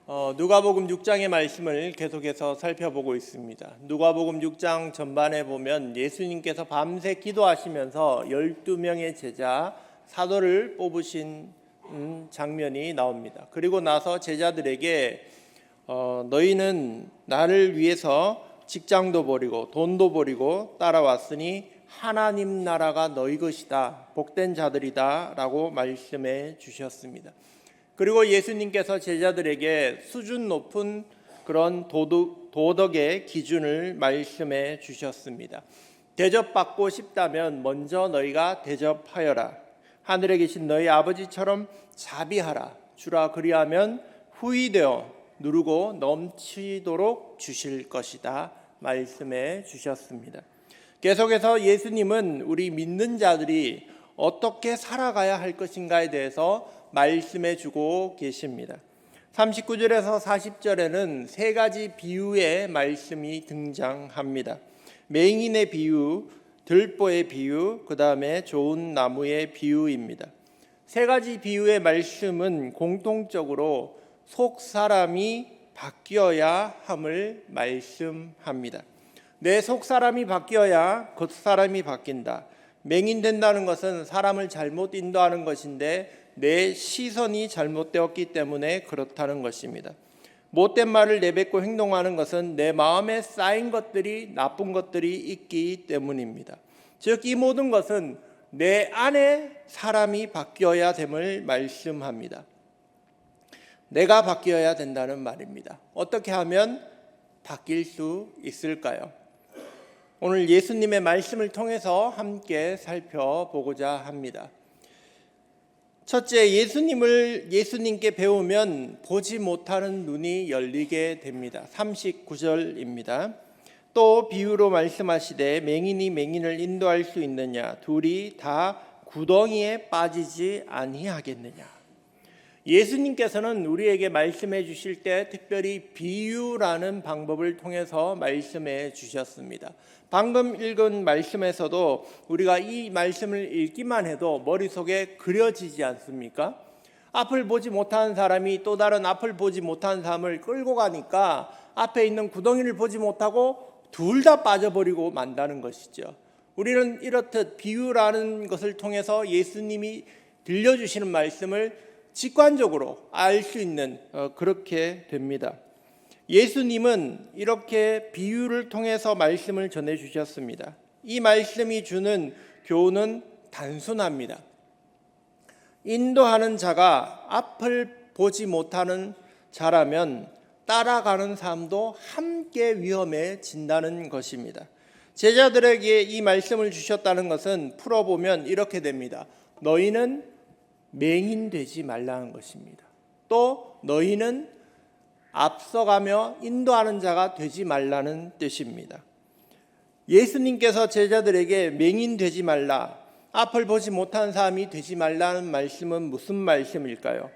누가복음 6장의 말씀을 계속해서 살펴보고 있습니다. 누가복음 6장 전반에 보면 예수님께서 밤새 기도하시면서 12명의 제자 사도를 뽑으신 장면이 나옵니다. 그리고 나서 제자들에게 너희는 나를 위해서 직장도 버리고 돈도 버리고 따라왔으니 하나님 나라가 너희 것이다, 복된 자들이다 라고 말씀해 주셨습니다. 그리고 예수님께서 제자들에게 수준 높은 그런 도덕의 기준을 말씀해 주셨습니다. 대접받고 싶다면 먼저 너희가 대접하여라. 하늘에 계신 너희 아버지처럼 자비하라. 주라 그리하면 후히 되어 누르고 넘치도록 주실 것이다 말씀해 주셨습니다. 계속해서 예수님은 우리 믿는 자들이 어떻게 살아가야 할 것인가에 대해서 말씀해 주고 계십니다. 39절에서 40절에는 세 가지 비유의 말씀이 등장합니다. 맹인의 비유, 들보의 비유, 그 다음에 좋은 나무의 비유입니다. 세 가지 비유의 말씀은 공통적으로 속 사람이 바뀌어야 함을 말씀합니다. 내 속 사람이 바뀌어야 겉 사람이 바뀐다. 맹인 된다는 것은 사람을 잘못 인도하는 것인데 내 시선이 잘못되었기 때문에 그렇다는 것입니다. 못된 말을 내뱉고 행동하는 것은 내 마음에 쌓인 것들이, 나쁜 것들이 있기 때문입니다. 즉 이 모든 것은 내 안에 사람이 바뀌어야 됨을 말씀합니다. 내가 바뀌어야 된다는 말입니다. 어떻게 하면 바뀔 수 있을까요? 오늘 예수님의 말씀을 통해서 함께 살펴보고자 합니다. 첫째, 예수님께 배우면 보지 못하는 눈이 열리게 됩니다. 39절입니다. 또 비유로 말씀하시되 맹인이 맹인을 인도할 수 있느냐? 둘이 다 구덩이에 빠지지 아니하겠느냐? 예수님께서는 우리에게 말씀해 주실 때 특별히 비유라는 방법을 통해서 말씀해 주셨습니다. 방금 읽은 말씀에서도 우리가 이 말씀을 읽기만 해도 머릿속에 그려지지 않습니까? 앞을 보지 못하는 사람이 또 다른 앞을 보지 못하는 사람을 끌고 가니까 앞에 있는 구덩이를 보지 못하고 둘 다 빠져버리고 만다는 것이죠. 우리는 이렇듯 비유라는 것을 통해서 예수님이 들려주시는 말씀을 직관적으로 알 수 있는 그렇게 됩니다. 예수님은 이렇게 비유를 통해서 말씀을 전해주셨습니다. 이 말씀이 주는 교훈은 단순합니다. 인도하는 자가 앞을 보지 못하는 자라면 따라가는 사람도 함께 위험해진다는 것입니다. 제자들에게 이 말씀을 주셨다는 것은 풀어보면 이렇게 됩니다. 너희는 맹인되지 말라는 것입니다. 또 너희는 앞서가며 인도하는 자가 되지 말라는 뜻입니다. 예수님께서 제자들에게 맹인되지 말라, 앞을 보지 못하는 사람이 되지 말라는 말씀은 무슨 말씀일까요?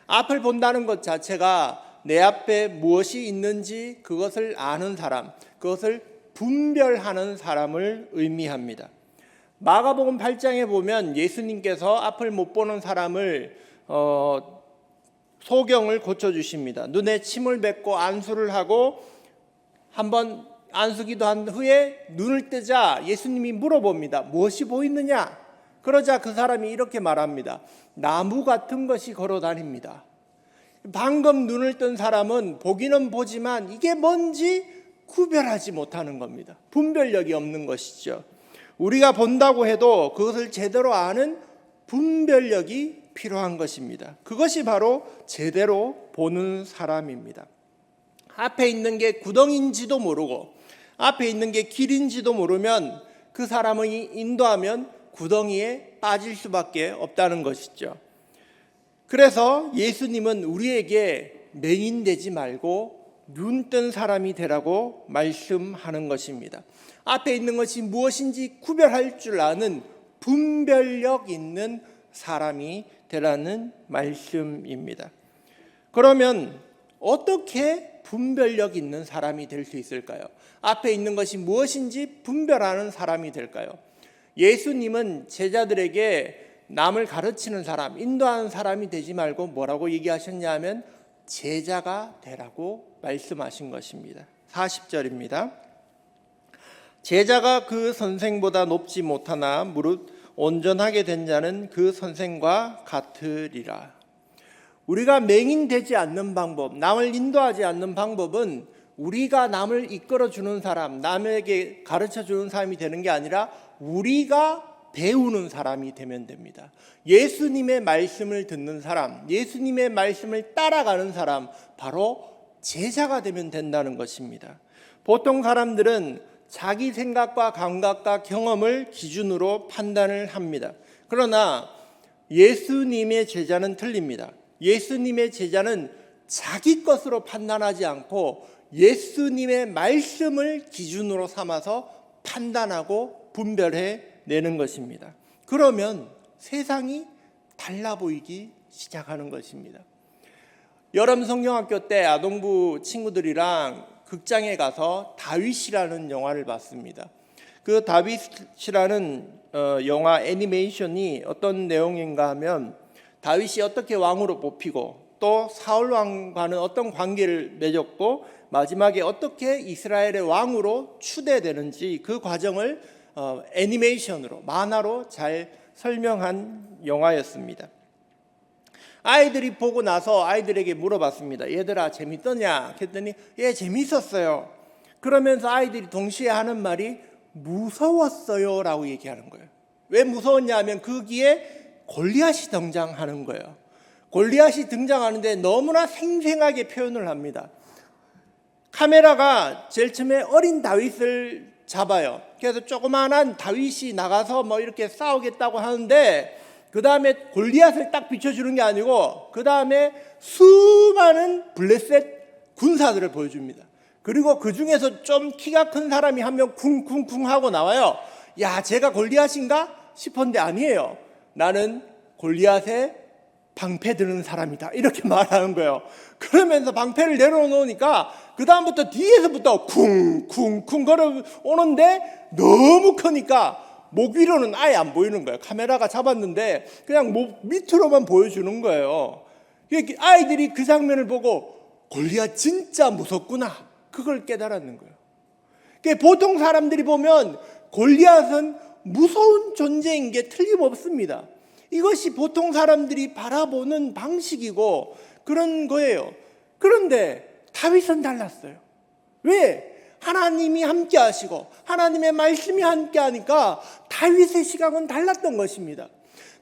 앞을 본다는 것 자체가 내 앞에 무엇이 있는지 그것을 아는 사람, 그것을 분별하는 사람을 의미합니다. 마가복음 8장에 보면 예수님께서 앞을 못 보는 사람을 소경을 고쳐주십니다. 눈에 침을 뱉고 안수를 하고 한번 안수기도 한 후에 눈을 뜨자 예수님이 물어봅니다. 무엇이 보이느냐? 그러자 그 사람이 이렇게 말합니다. 나무 같은 것이 걸어 다닙니다. 방금 눈을 뜬 사람은 보기는 보지만 이게 뭔지 구별하지 못하는 겁니다. 분별력이 없는 것이죠. 우리가 본다고 해도 그것을 제대로 아는 분별력이 필요한 것입니다. 그것이 바로 제대로 보는 사람입니다. 앞에 있는 게 구덩이인지도 모르고 앞에 있는 게 길인지도 모르면 그 사람을 인도하면 구덩이에 빠질 수밖에 없다는 것이죠. 그래서 예수님은 우리에게 맹인되지 말고 눈뜬 사람이 되라고 말씀하는 것입니다. 앞에 있는 것이 무엇인지 구별할 줄 아는 분별력 있는 사람이 되라는 말씀입니다. 그러면 어떻게 분별력 있는 사람이 될 수 있을까요? 앞에 있는 것이 무엇인지 분별하는 사람이 될까요? 예수님은 제자들에게 남을 가르치는 사람, 인도하는 사람이 되지 말고 뭐라고 얘기하셨냐면 제자가 되라고 말씀하신 것입니다. 40절입니다. 제자가 그 선생보다 높지 못하나 무릇 온전하게 된 자는 그 선생과 같으리라. 우리가 맹인되지 않는 방법, 남을 인도하지 않는 방법은 우리가 남을 이끌어주는 사람, 남에게 가르쳐주는 사람이 되는 게 아니라 우리가 배우는 사람이 되면 됩니다. 예수님의 말씀을 듣는 사람, 예수님의 말씀을 따라가는 사람, 바로 제자가 되면 된다는 것입니다. 보통 사람들은 자기 생각과 감각과 경험을 기준으로 판단을 합니다. 그러나 예수님의 제자는 틀립니다. 예수님의 제자는 자기 것으로 판단하지 않고 예수님의 말씀을 기준으로 삼아서 판단하고 분별해 내는 것입니다. 그러면 세상이 달라 보이기 시작하는 것입니다. 여름 성경학교 때 아동부 친구들이랑 극장에 가서 다윗이라는 영화를 봤습니다. 그 다윗이라는 영화 애니메이션이 어떤 내용인가 하면 다윗이 어떻게 왕으로 뽑히고 또 사울 왕과는 어떤 관계를 맺었고 마지막에 어떻게 이스라엘의 왕으로 추대되는지 그 과정을 애니메이션으로 만화로 잘 설명한 영화였습니다. 아이들이 보고 나서 아이들에게 물어봤습니다. 얘들아 재밌더냐? 그랬더니 예 재밌었어요. 그러면서 아이들이 동시에 하는 말이 무서웠어요 라고 얘기하는 거예요. 왜 무서웠냐 하면 거기에 골리앗이 등장하는 거예요. 골리앗이 등장하는데 너무나 생생하게 표현을 합니다. 카메라가 제일 처음에 어린 다윗을 잡아요. 그래서 조그마한 다윗이 나가서 뭐 이렇게 싸우겠다고 하는데 그 다음에 골리앗을 딱 비춰주는 게 아니고 그 다음에 수많은 블레셋 군사들을 보여줍니다. 그리고 그 중에서 좀 키가 큰 사람이 한 명 쿵쿵쿵 하고 나와요. 야, 제가 골리앗인가 싶었는데 아니에요. 나는 골리앗의 방패 드는 사람이다. 이렇게 말하는 거예요. 그러면서 방패를 내려놓으니까 그 다음부터 뒤에서부터 쿵쿵쿵 걸어오는데 너무 크니까 목 위로는 아예 안 보이는 거예요. 카메라가 잡았는데 그냥 목 밑으로만 보여주는 거예요. 아이들이 그 장면을 보고 골리앗 진짜 무섭구나. 그걸 깨달았는 거예요. 보통 사람들이 보면 골리앗은 무서운 존재인 게 틀림없습니다. 이것이 보통 사람들이 바라보는 방식이고 그런 거예요. 그런데 다윗은 달랐어요. 왜? 하나님이 함께 하시고 하나님의 말씀이 함께 하니까 다윗의 시각은 달랐던 것입니다.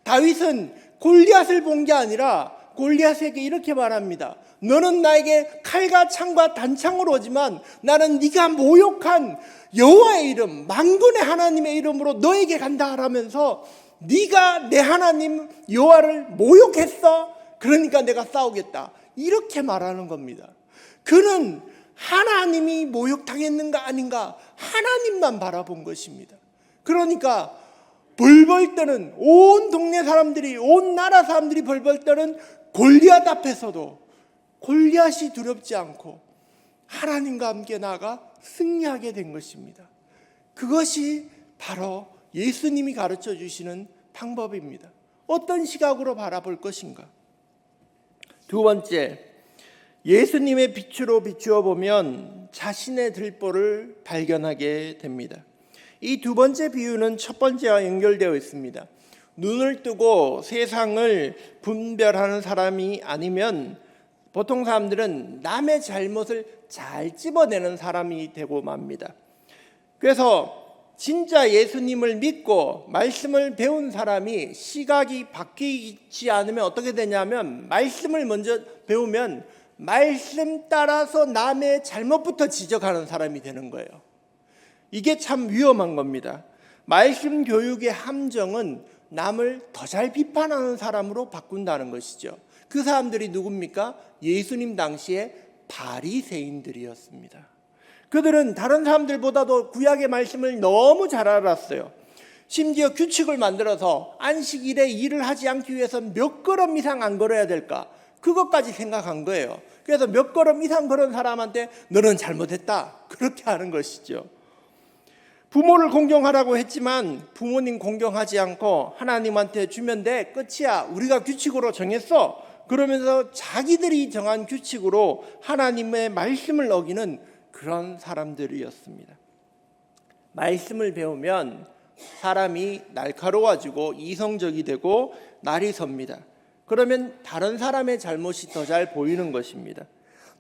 다윗은 골리앗을 본 게 아니라 골리앗에게 이렇게 말합니다. 너는 나에게 칼과 창과 단창으로 오지만 나는 네가 모욕한 여호와의 이름, 만군의 하나님의 이름으로 너에게 간다 하면서 네가 내 하나님 여호와를 모욕했어. 그러니까 내가 싸우겠다. 이렇게 말하는 겁니다. 그는 하나님이 모욕당했는가 아닌가 하나님만 바라본 것입니다. 그러니까 벌벌 떠는 온 동네 사람들이 온 나라 사람들이 벌벌 떠는 골리앗 앞에서도 골리앗이 두렵지 않고 하나님과 함께 나아가 승리하게 된 것입니다. 그것이 바로 예수님이 가르쳐 주시는 방법입니다. 어떤 시각으로 바라볼 것인가? 두 번째, 예수님의 빛으로 비추어 보면 자신의 들보를 발견하게 됩니다. 이 두 번째 비유는 첫 번째와 연결되어 있습니다. 눈을 뜨고 세상을 분별하는 사람이 아니면 보통 사람들은 남의 잘못을 잘 찝어내는 사람이 되고 맙니다. 그래서 진짜 예수님을 믿고 말씀을 배운 사람이 시각이 바뀌지 않으면 어떻게 되냐면 말씀을 먼저 배우면 말씀 따라서 남의 잘못부터 지적하는 사람이 되는 거예요. 이게 참 위험한 겁니다. 말씀 교육의 함정은 남을 더 잘 비판하는 사람으로 바꾼다는 것이죠. 그 사람들이 누굽니까? 예수님 당시에 바리새인들이었습니다. 그들은 다른 사람들보다도 구약의 말씀을 너무 잘 알았어요. 심지어 규칙을 만들어서 안식일에 일을 하지 않기 위해서 몇 걸음 이상 안 걸어야 될까? 그것까지 생각한 거예요. 그래서 몇 걸음 이상 걸은 사람한테 너는 잘못했다. 그렇게 하는 것이죠. 부모를 공경하라고 했지만 부모님 공경하지 않고 하나님한테 주면 돼. 끝이야. 우리가 규칙으로 정했어. 그러면서 자기들이 정한 규칙으로 하나님의 말씀을 어기는 그런 사람들이었습니다. 말씀을 배우면 사람이 날카로워지고 이성적이 되고 날이 섭니다. 그러면 다른 사람의 잘못이 더 잘 보이는 것입니다.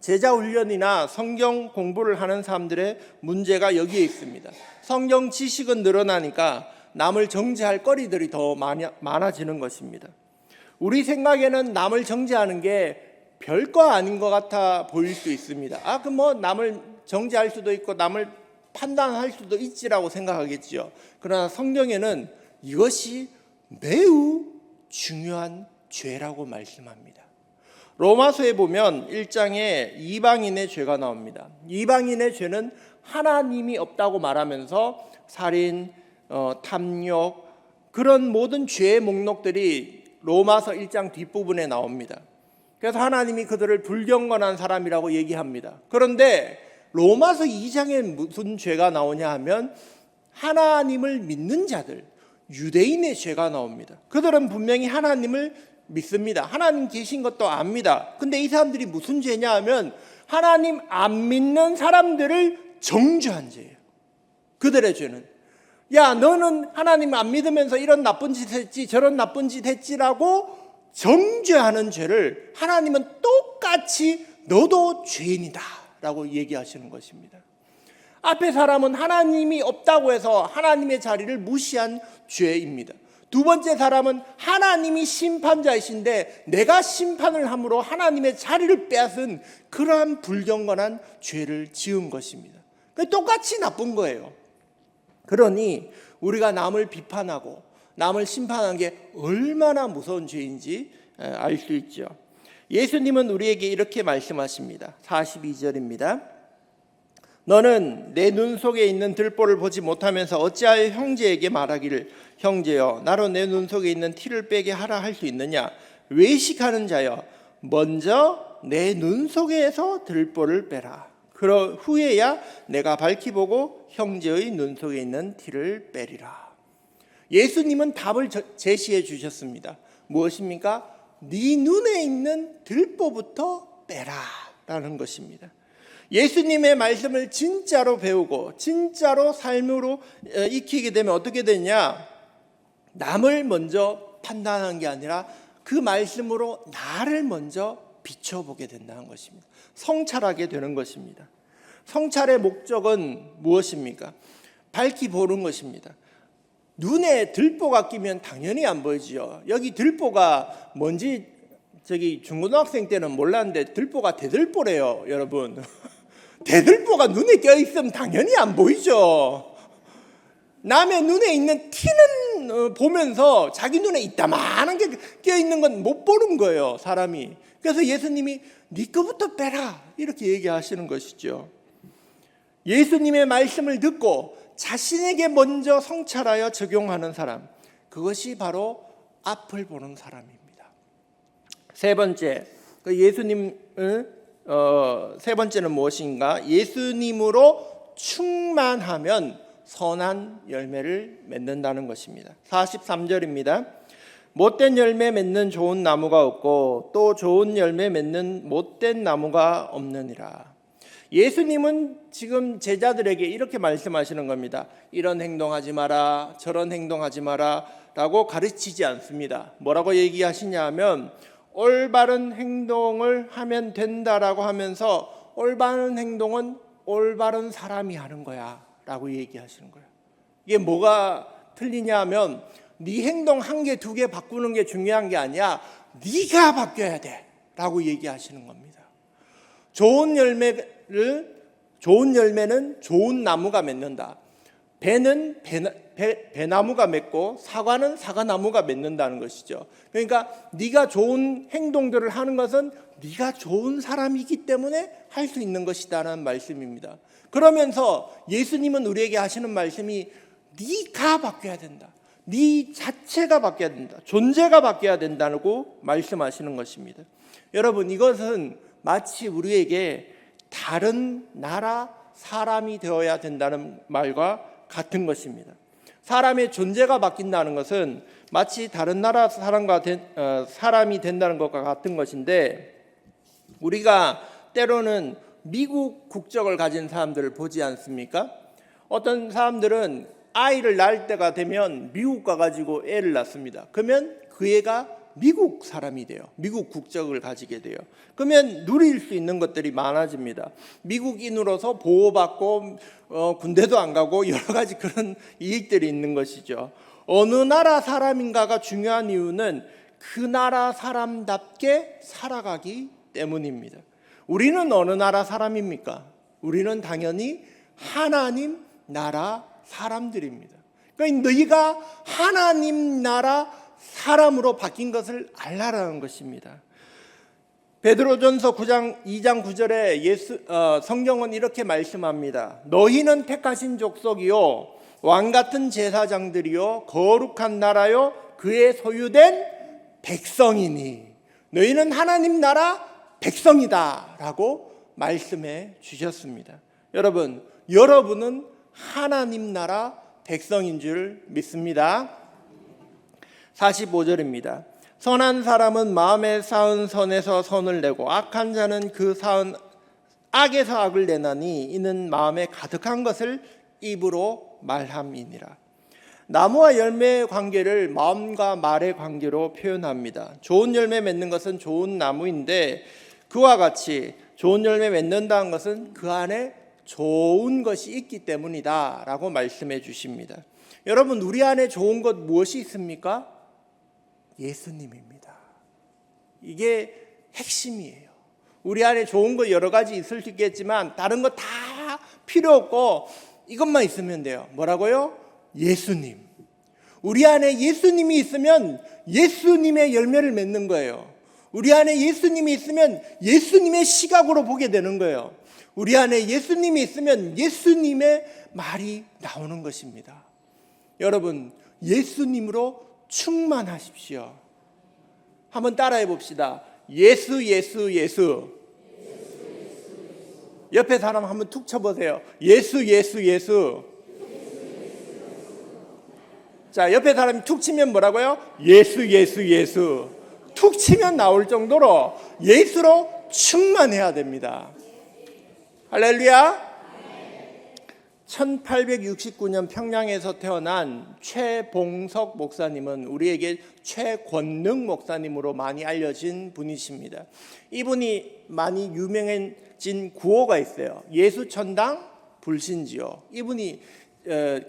제자 훈련이나 성경 공부를 하는 사람들의 문제가 여기에 있습니다. 성경 지식은 늘어나니까 남을 정죄할 거리들이 더 많아지는 것입니다. 우리 생각에는 남을 정죄하는 게 별거 아닌 것 같아 보일 수 있습니다. 그럼 뭐 남을 정죄할 수도 있고 남을 판단할 수도 있지라고 생각하겠지요. 그러나 성경에는 이것이 매우 중요한 죄라고 말씀합니다. 로마서에 보면 1장에 이방인의 죄가 나옵니다. 이방인의 죄는 하나님이 없다고 말하면서 살인, 탐욕, 그런 모든 죄의 목록들이 로마서 1장 뒷부분에 나옵니다. 그래서 하나님이 그들을 불경건한 사람이라고 얘기합니다. 그런데 로마서 2장에 무슨 죄가 나오냐 하면 하나님을 믿는 자들, 유대인의 죄가 나옵니다. 그들은 분명히 하나님을 믿습니다. 하나님 계신 것도 압니다. 근데 이 사람들이 무슨 죄냐 하면 하나님 안 믿는 사람들을 정죄한 죄예요. 그들의 죄는 야 너는 하나님 안 믿으면서 이런 나쁜 짓 했지 저런 나쁜 짓 했지라고 정죄하는 죄를 하나님은 똑같이 너도 죄인이다 라고 얘기하시는 것입니다. 앞에 사람은 하나님이 없다고 해서 하나님의 자리를 무시한 죄입니다. 두 번째 사람은 하나님이 심판자이신데 내가 심판을 함으로 하나님의 자리를 빼앗은 그러한 불경건한 죄를 지은 것입니다. 똑같이 나쁜 거예요. 그러니 우리가 남을 비판하고 남을 심판하는 게 얼마나 무서운 죄인지 알 수 있죠. 예수님은 우리에게 이렇게 말씀하십니다. 42절입니다. 너는 내 눈 속에 있는 들보를 보지 못하면서 어찌하여 형제에게 말하기를 형제여 나로 내 눈 속에 있는 티를 빼게 하라 할 수 있느냐. 외식하는 자여 먼저 내 눈 속에서 들보를 빼라. 그러 후에야 내가 밝히 보고 형제의 눈 속에 있는 티를 빼리라. 예수님은 답을 제시해 주셨습니다. 무엇입니까? 네 눈에 있는 들보부터 빼라 라는 것입니다. 예수님의 말씀을 진짜로 배우고 진짜로 삶으로 익히게 되면 어떻게 되냐? 남을 먼저 판단하는 게 아니라 그 말씀으로 나를 먼저 비춰보게 된다는 것입니다. 성찰하게 되는 것입니다. 성찰의 목적은 무엇입니까? 밝히 보는 것입니다. 눈에 들보가 끼면 당연히 안 보이지요. 여기 들보가 뭔지 저기 중고등학생 때는 몰랐는데 들보가 대들보래요, 여러분. 대들보가 눈에 껴있으면 당연히 안 보이죠. 남의 눈에 있는 티는 보면서 자기 눈에 이따만한 게 껴있는 건 못 보는 거예요, 사람이. 그래서 예수님이 네 거부터 빼라 이렇게 얘기하시는 것이죠. 예수님의 말씀을 듣고 자신에게 먼저 성찰하여 적용하는 사람, 그것이 바로 앞을 보는 사람입니다. 세 번째, 세 번째는 무엇인가? 예수님으로 충만하면 선한 열매를 맺는다는 것입니다. 43절입니다. 못된 열매 맺는 좋은 나무가 없고 또 좋은 열매 맺는 못된 나무가 없느니라. 예수님은 지금 제자들에게 이렇게 말씀하시는 겁니다. 이런 행동하지 마라, 저런 행동하지 마라 라고 가르치지 않습니다. 뭐라고 얘기하시냐 하면 올바른 행동을 하면 된다라고 하면서 올바른 행동은 올바른 사람이 하는 거야 라고 얘기하시는 거예요. 이게 뭐가 틀리냐 하면 네 행동 한 개, 두 개 바꾸는 게 중요한 게 아니야. 네가 바뀌어야 돼 라고 얘기하시는 겁니다. 좋은 열매는 좋은 나무가 맺는다. 배는 배나무가 맺고 사과는 사과나무가 맺는다는 것이죠. 그러니까 네가 좋은 행동들을 하는 것은 네가 좋은 사람이기 때문에 할 수 있는 것이다라는 말씀입니다. 그러면서 예수님은 우리에게 하시는 말씀이 네가 바뀌어야 된다. 네 자체가 바뀌어야 된다. 존재가 바뀌어야 된다고 말씀하시는 것입니다. 여러분, 이것은 마치 우리에게 다른 나라 사람이 되어야 된다는 말과 같은 것입니다. 사람의 존재가 바뀐다는 것은 마치 다른 나라 사람이 된다는 것과 같은 것인데, 우리가 때로는 미국 국적을 가진 사람들을 보지 않습니까? 어떤 사람들은 아이를 낳을 때가 되면 미국 가가지고 애를 낳습니다. 그러면 그 애가 미국 사람이 돼요. 미국 국적을 가지게 돼요. 그러면 누릴 수 있는 것들이 많아집니다. 미국인으로서 보호받고 군대도 안 가고 여러 가지 그런 이익들이 있는 것이죠. 어느 나라 사람인가가 중요한 이유는 그 나라 사람답게 살아가기 때문입니다. 우리는 어느 나라 사람입니까? 우리는 당연히 하나님 나라 사람들입니다. 그러니까 너희가 하나님 나라 사람으로 바뀐 것을 알라라는 것입니다. 베드로전서 2장 9절에 성경은 이렇게 말씀합니다. 너희는 택하신 족속이요 왕같은 제사장들이요 거룩한 나라요 그의 소유된 백성이니 너희는 하나님 나라 백성이다 라고 말씀해 주셨습니다. 여러분은 하나님 나라 백성인 줄 믿습니다. 45절입니다. 선한 사람은 마음에 쌓은 선에서 선을 내고 악한 자는 그 쌓은 악에서 악을 내나니 이는 마음에 가득한 것을 입으로 말함이니라. 나무와 열매의 관계를 마음과 말의 관계로 표현합니다. 좋은 열매 맺는 것은 좋은 나무인데 그와 같이 좋은 열매 맺는다는 것은 그 안에 좋은 것이 있기 때문이다 라고 말씀해 주십니다. 여러분, 우리 안에 좋은 것 무엇이 있습니까? 예수님입니다. 이게 핵심이에요. 우리 안에 좋은 거 여러 가지 있을 수 있겠지만 다른 거 다 필요 없고 이것만 있으면 돼요. 뭐라고요? 예수님. 우리 안에 예수님이 있으면 예수님의 열매를 맺는 거예요. 우리 안에 예수님이 있으면 예수님의 시각으로 보게 되는 거예요. 우리 안에 예수님이 있으면 예수님의 말이 나오는 것입니다. 여러분, 예수님으로 충만하십시오. 한번 따라해 봅시다. 예수, 예수, 예수. 옆에 사람 한번 툭 쳐보세요. 예수, 예수, 예수. 자, 옆에 사람이 툭 치면 뭐라고요? 예수, 예수, 예수. 툭 치면 나올 정도로 예수로 충만해야 됩니다. 할렐루야. 1869년 평양에서 태어난 최봉석 목사님은 우리에게 최권능 목사님으로 많이 알려진 분이십니다. 이분이 많이 유명해진 구호가 있어요. 예수천당 불신지요. 이분이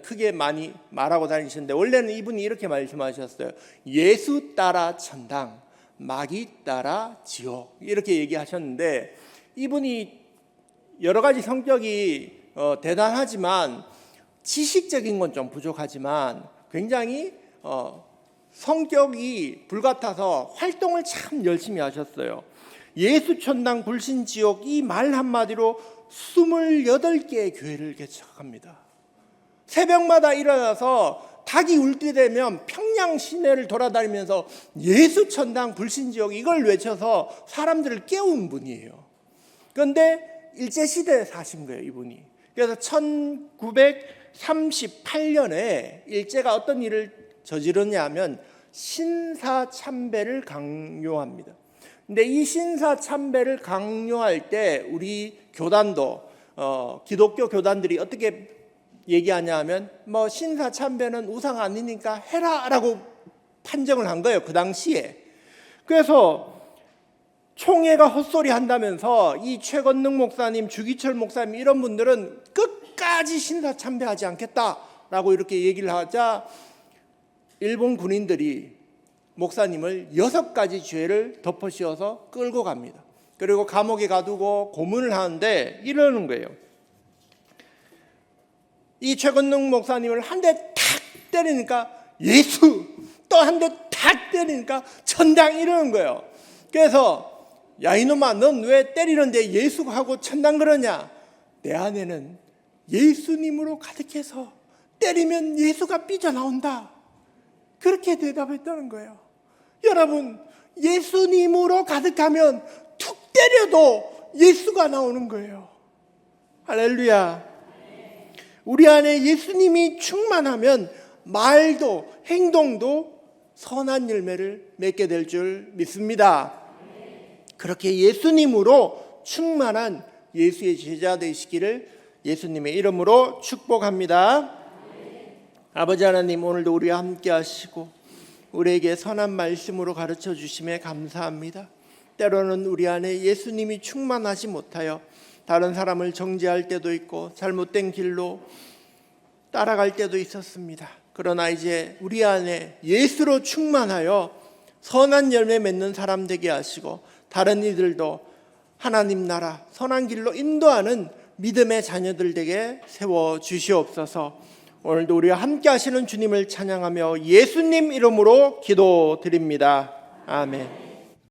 크게 많이 말하고 다니시는데 원래는 이분이 이렇게 말씀하셨어요. 예수 따라 천당, 마귀 따라 지옥, 이렇게 얘기하셨는데 이분이 여러 가지 성격이 대단하지만 지식적인 건 좀 부족하지만 굉장히 성격이 불같아서 활동을 참 열심히 하셨어요. 예수천당 불신지옥 이 말 한마디로 28개의 교회를 개척합니다. 새벽마다 일어나서 닭이 울 때 되면 평양 시내를 돌아다니면서 예수천당 불신지옥 이걸 외쳐서 사람들을 깨운 분이에요. 그런데 일제시대에 사신 거예요, 이분이. 그래서 1938년에 일제가 어떤 일을 저지르냐면 신사참배를 강요합니다. 근데 이 신사참배를 강요할 때 우리 교단도 기독교 교단들이 어떻게 얘기하냐 하면 뭐 신사참배는 우상 아니니까 해라라고 판정을 한 거예요, 그 당시에. 그래서 총회가 헛소리 한다면서 이 최건능 목사님, 주기철 목사님 이런 분들은 끝까지 신사참배하지 않겠다라고 이렇게 얘기를 하자 일본 군인들이 목사님을 6가지 죄를 덮어씌워서 끌고 갑니다. 그리고 감옥에 가두고 고문을 하는데 이러는 거예요. 이 최건능 목사님을 한 대 탁 때리니까 예수, 또 한 대 탁 때리니까 천당, 이러는 거예요. 그래서 야 이놈아, 넌 왜 때리는데 예수하고 천당 그러냐? 내 안에는 예수님으로 가득해서 때리면 예수가 삐져나온다. 그렇게 대답했다는 거예요. 여러분, 예수님으로 가득하면 툭 때려도 예수가 나오는 거예요. 할렐루야. 우리 안에 예수님이 충만하면 말도 행동도 선한 열매를 맺게 될 줄 믿습니다. 그렇게 예수님으로 충만한 예수의 제자 되시기를 예수님의 이름으로 축복합니다. 아버지 하나님, 오늘도 우리와 함께 하시고 우리에게 선한 말씀으로 가르쳐 주심에 감사합니다. 때로는 우리 안에 예수님이 충만하지 못하여 다른 사람을 정죄할 때도 있고 잘못된 길로 따라갈 때도 있었습니다. 그러나 이제 우리 안에 예수로 충만하여 선한 열매 맺는 사람 되게 하시고 다른 이들도 하나님 나라 선한 길로 인도하는 믿음의 자녀들 되게 세워 주시옵소서. 오늘도 우리와 함께 하시는 주님을 찬양하며 예수님 이름으로 기도드립니다. 아멘.